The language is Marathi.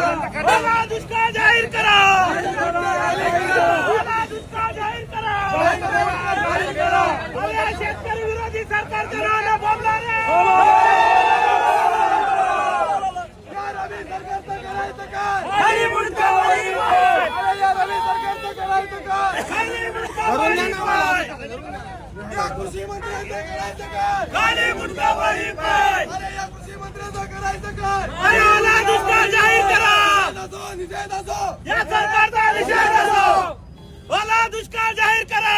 ओला दुष्काळ जाहीर करा, ओला दुष्काळ जाहीर करा। अरे शेतकरी विरोधी सरकारचं नाव न बोलणारे रवी सरकारचं करायचं काय? खाली मुंडका वळी पाय, या रवी सरकारचं करायचं काय? खाली मुंडका वळी पाय, या कृषी मंत्र्यांचं करायचं काय? खाली मुंडका वळी पाय। अरे या कृषी मंत्र्यांचं करायचं काय? अरे ओला दुष्काळ जाहीर करा, निषेध असो, या सरकारचा निषेध असो। ओला दुष्काळ जाहीर करा,